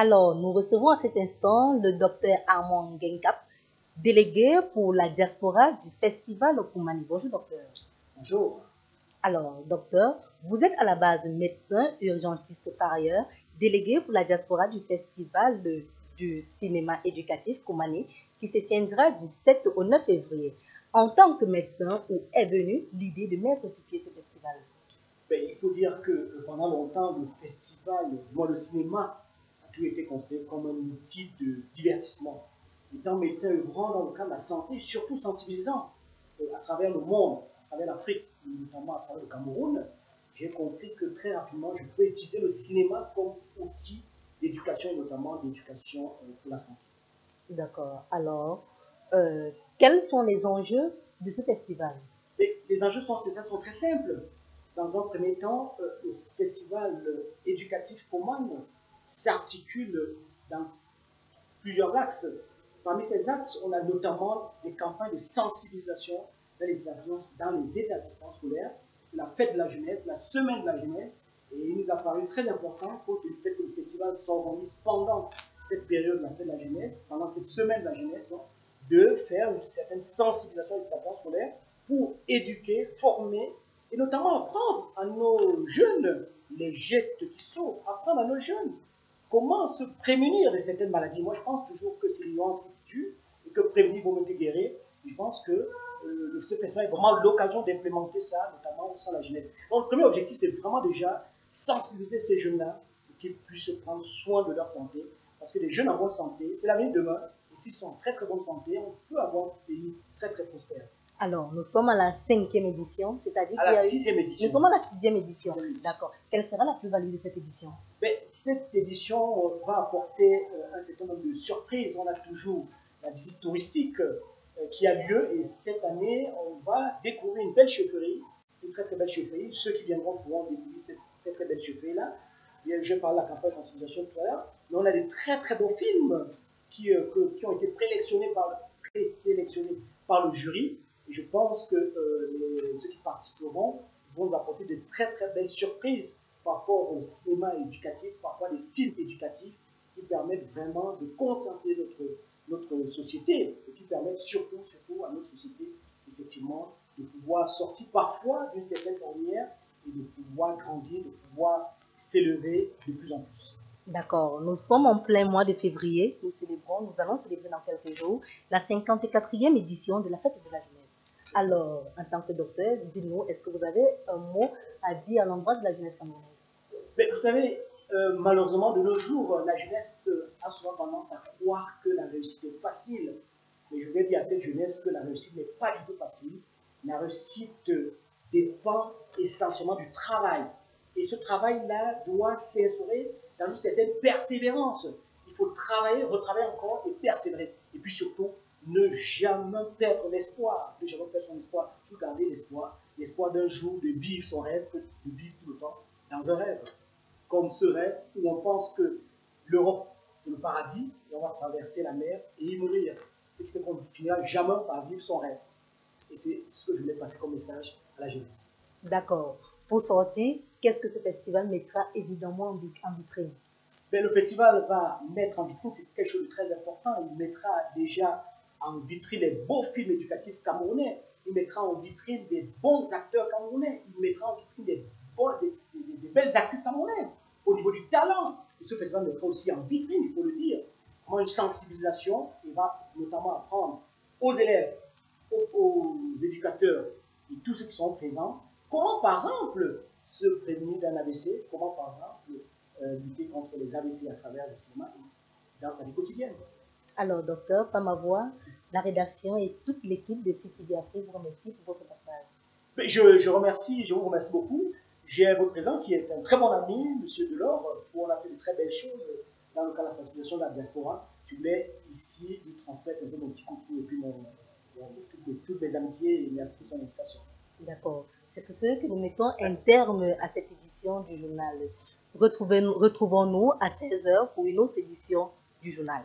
Alors, nous recevons à cet instant le docteur Armand Genkap, délégué pour la diaspora du Festival Okoumani. Bonjour, docteur. Bonjour. Alors, docteur, vous êtes à la base médecin urgentiste par ailleurs, délégué pour la diaspora du Festival du cinéma éducatif Koumani, qui se tiendra du 7 au 9 février. En tant que médecin, où est venue l'idée de mettre sur pied ce festival? Il faut dire que pendant longtemps, le festival, voire le cinéma, a toujours été considéré comme un outil de divertissement. Étant médecin œuvrant dans le cadre de la santé, surtout sensibilisant à travers le monde, à travers l'Afrique, notamment à travers le Cameroun, j'ai compris que très rapidement, je pouvais utiliser le cinéma comme outil d'éducation et notamment d'éducation pour la santé. D'accord. Alors, quels sont les enjeux de ce festival? Les enjeux sont très simples. Dans un premier temps, le festival éducatif Koman s'articule dans plusieurs axes. Parmi ces axes, on a notamment des campagnes de sensibilisation dans les établissements scolaires. C'est la fête de la jeunesse, la semaine de la jeunesse. Et il nous a paru très important, pour le fait que le festival s'organise pendant cette période de la fête de la jeunesse, pendant cette semaine de la jeunesse, donc, de faire une certaine sensibilisation des établissements scolaires pour éduquer, former et notamment apprendre à nos jeunes les gestes qui sauvent, apprendre à nos jeunes comment se prémunir de certaines maladies. Moi, je pense toujours que c'est l'ignorance qui tue et que prévenir vaut mieux que guérir. Je pense que ce festival est vraiment l'occasion d'implémenter ça, notamment au sein de la jeunesse. Donc, le premier objectif, c'est vraiment déjà sensibiliser ces jeunes-là pour qu'ils puissent prendre soin de leur santé. Parce que les jeunes en bonne santé, c'est l'avenir de demain. Et s'ils sont en très très bonne santé, on peut avoir un pays très très prospère. Alors, nous sommes à la 5e édition, c'est-à-dire à la 6e édition. Nous sommes à la 6e édition. D'accord. Quelle sera la plus-value de cette édition? Cette édition va apporter un certain nombre de surprises. On a toujours la visite touristique qui a lieu et cette année, on va découvrir une belle chaufferie, une très très belle chaufferie. Ceux qui viendront pourront découvrir cette très très belle chaufferie-là. Je parle de la campagne de sensibilisation tout à l'heure, mais on a des très très beaux films qui ont été présélectionnés par le jury. Et je pense que ceux qui participeront vont nous apporter de très très belles surprises par rapport au cinéma éducatif, par rapport à des films éducatifs qui permettent vraiment de conscientiser notre société et qui permettent surtout à notre société, effectivement, de pouvoir sortir parfois d'une certaine ornière et de pouvoir grandir, de pouvoir s'élever de plus en plus. D'accord. Nous sommes en plein mois de février. Nous allons célébrer dans quelques jours la 54e édition de la fête de la jeunesse. Alors, en tant que docteur, dites-nous, est-ce que vous avez un mot à dire à l'endroit de la jeunesse camerounaise? Vous savez, malheureusement, de nos jours, la jeunesse a souvent tendance à croire que la réussite est facile. Mais je vais dire à cette jeunesse que la réussite n'est pas du tout facile. La réussite dépend essentiellement du travail. Et ce travail-là doit s'insérer dans une certaine persévérance. Il faut travailler, retravailler encore et persévérer. Et puis surtout, ne jamais perdre l'espoir. Ne jamais perdre son espoir. Il faut garder l'espoir. L'espoir d'un jour de vivre son rêve, de vivre tout le temps dans un rêve. Comme ce rêve où on pense que l'Europe, c'est le paradis, et on va traverser la mer et y mourir. Ce qui fait qu'on ne finira jamais par vivre son rêve. Et c'est ce que je voulais passer comme message à la jeunesse. D'accord. Pour sortir, qu'est-ce que ce festival mettra évidemment en vitrine? Le festival va mettre en vitrine, c'est quelque chose de très important. Il mettra déjà en vitrine les beaux films éducatifs camerounais. Il mettra en vitrine des bons acteurs camerounais. Il mettra en vitrine des belles actrices camerounaises au niveau du talent. Et ce festival mettra aussi en vitrine, il faut le dire, comment une sensibilisation. Il va notamment apprendre aux élèves, aux éducateurs et tous ceux qui sont présents, comment par exemple se prévenir d'un AVC, comment par exemple lutter contre les AVC à travers le cinéma et dans sa vie quotidienne. Alors, docteur, par ma voix, la rédaction et toute l'équipe de CTV Afrique vous remercie pour votre passage. Je vous remercie beaucoup. J'ai votre président qui est un très bon ami, M. Delors, où on a fait de très belles choses dans le cadre de la sensibilisation de la diaspora. Je voulais ici lui transmettre un peu mon petit coucou et puis toutes mes amitiés et merci pour son invitation. D'accord. C'est sur ce que nous mettons un terme à cette édition du journal. Retrouvons-nous à 16h pour une autre édition du journal.